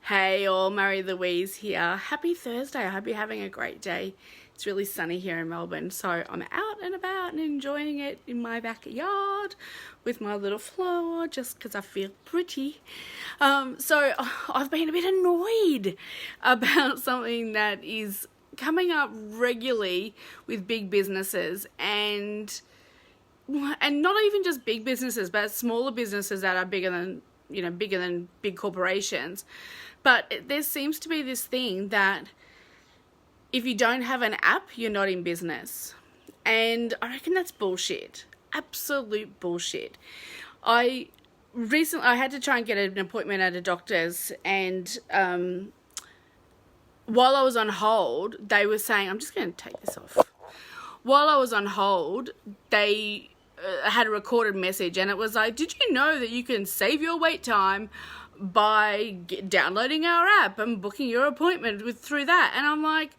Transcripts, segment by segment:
Hey all, Marie-Louise here. Happy Thursday. I hope you're having a great day. It's really sunny here in Melbourne, so I'm out and about and enjoying it in my backyard with my little flower just because I feel pretty. So I've been a bit annoyed about something that is coming up regularly with big businesses and not even just big businesses, but smaller businesses that are bigger than big corporations. But there seems to be this thing that if you don't have an app, you're not in business. And I reckon that's bullshit. Absolute bullshit. I had to try and get an appointment at a doctor's, and while I was on hold, they were saying, I'm just going to take this off. While I was on hold, they had a recorded message, and it was like, did you know that you can save your wait time by downloading our app and booking your appointment through that? And I'm like,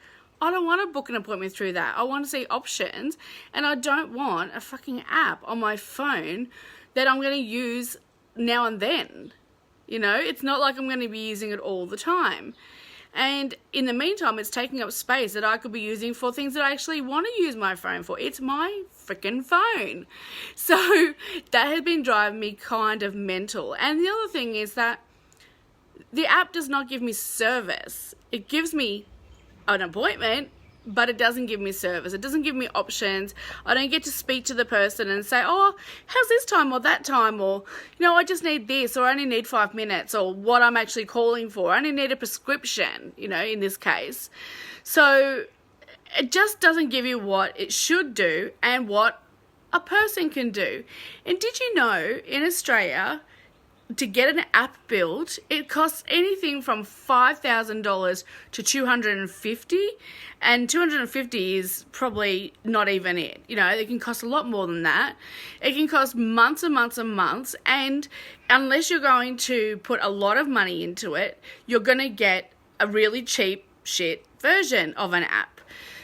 I don't want to book an appointment through that. I want to see options, and I don't want a fucking app on my phone that I'm going to use now and then. It's not like I'm going to be using it all the time. And in the meantime, it's taking up space that I could be using for things that I actually want to use my phone for. It's my freaking phone. So that has been driving me kind of mental. And the other thing is that the app does not give me service. It gives me an appointment, but it doesn't give me service. It doesn't give me options. I don't get to speak to the person and say, oh, how's this time or that time? Or, I just need this, or I only need 5 minutes, or what I'm actually calling for. I only need a prescription, in this case. So it just doesn't give you what it should do and what a person can do. And did you know in Australia, to get an app built, it costs anything from $5,000 to $250,000, and $250,000 is probably not even it. It can cost a lot more than that. It can cost months and months and months, and unless you're going to put a lot of money into it, you're going to get a really cheap shit version of an app.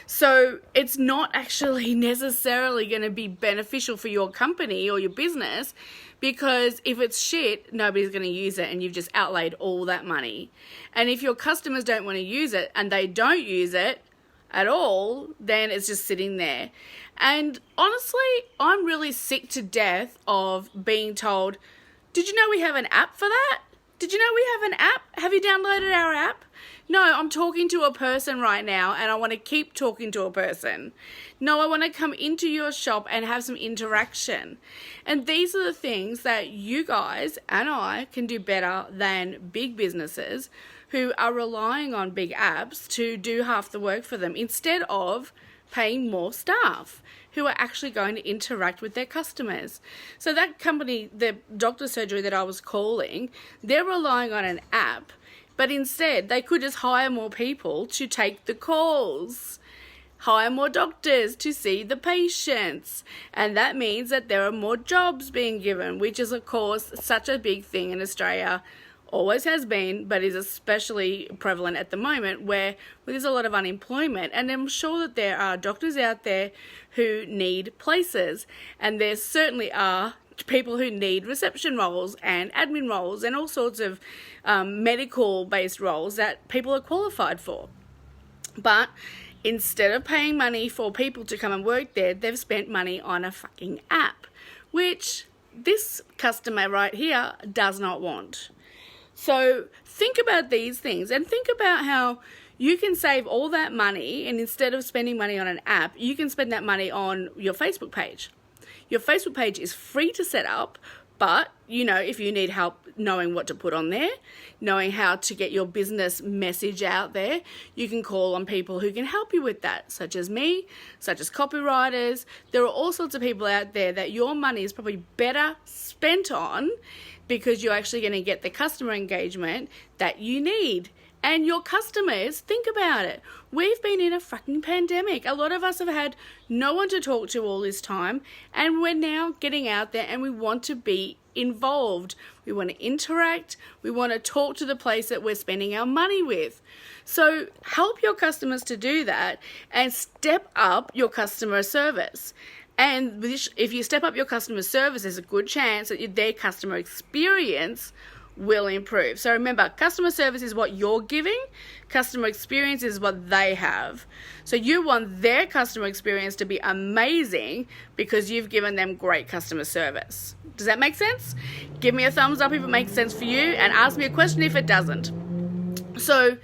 So it's not actually necessarily going to be beneficial for your company or your business, because if it's shit, nobody's going to use it, and you've just outlaid all that money. And if your customers don't want to use it and they don't use it at all, then it's just sitting there. And honestly, I'm really sick to death of being told, did you know we have an app for that? Did you know we have an app? Have you downloaded our app? No, I'm talking to a person right now, and I want to keep talking to a person. No, I want to come into your shop and have some interaction. And these are the things that you guys and I can do better than big businesses who are relying on big apps to do half the work for them, instead of paying more staff who are actually going to interact with their customers. So that company, the doctor's surgery that I was calling, they're relying on an app, but instead they could just hire more people to take the calls, hire more doctors to see the patients, and that means that there are more jobs being given, which is of course such a big thing in Australia. Always has been, but is especially prevalent at the moment, where there's a lot of unemployment. And I'm sure that there are doctors out there who need places, and there certainly are people who need reception roles and admin roles and all sorts of medical-based roles that people are qualified for. But instead of paying money for people to come and work there, they've spent money on a fucking app, which this customer right here does not want. So think about these things, and think about how you can save all that money, and instead of spending money on an app, you can spend that money on your Facebook page. Your Facebook page is free to set up, but if you need help knowing what to put on there, knowing how to get your business message out there, you can call on people who can help you with that, such as me, such as copywriters. There are all sorts of people out there that your money is probably better spent on, because you're actually going to get the customer engagement that you need. And your customers, think about it. We've been in a fucking pandemic. A lot of us have had no one to talk to all this time, and we're now getting out there and we want to be involved. We want to interact. We want to talk to the place that we're spending our money with. So help your customers to do that and step up your customer service. And if you step up your customer service, there's a good chance that their customer experience will improve. So remember, customer service is what you're giving. Customer experience is what they have. So you want their customer experience to be amazing because you've given them great customer service. Does that make sense? Give me a thumbs up if it makes sense for you, and ask me a question if it doesn't. So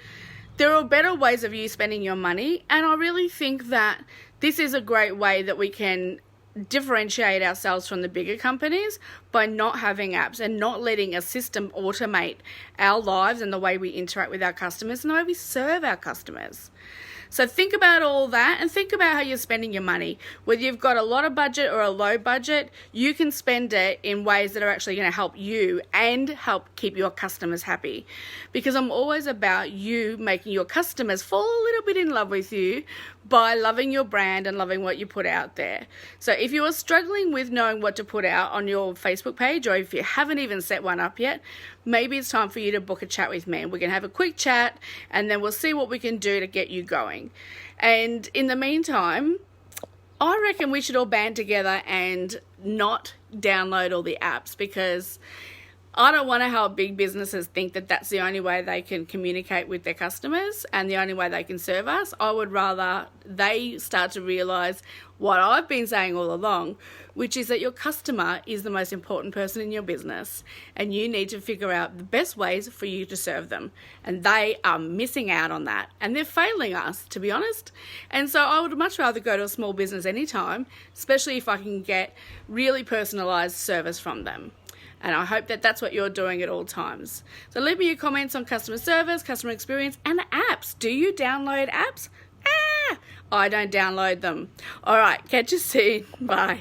there are better ways of you spending your money, and I really think that this is a great way that we can differentiate ourselves from the bigger companies by not having apps and not letting a system automate our lives and the way we interact with our customers and the way we serve our customers. So think about all that, and think about how you're spending your money. Whether you've got a lot of budget or a low budget, you can spend it in ways that are actually going to help you and help keep your customers happy. Because I'm always about you making your customers fall a little bit in love with you by loving your brand and loving what you put out there. So if you are struggling with knowing what to put out on your Facebook page, or if you haven't even set one up yet, maybe it's time for you to book a chat with me. We can have a quick chat, and then we'll see what we can do to get you going. And in the meantime, I reckon we should all band together and not download all the apps, because I don't want to help big businesses think that that's the only way they can communicate with their customers and the only way they can serve us. I would rather they start to realize what I've been saying all along, which is that your customer is the most important person in your business, and you need to figure out the best ways for you to serve them. And they are missing out on that, and they're failing us, to be honest. And so I would much rather go to a small business anytime, especially if I can get really personalized service from them. And I hope that that's what you're doing at all times. So leave me your comments on customer service, customer experience, and apps. Do you download apps? I don't download them. All right, catch you soon. Bye.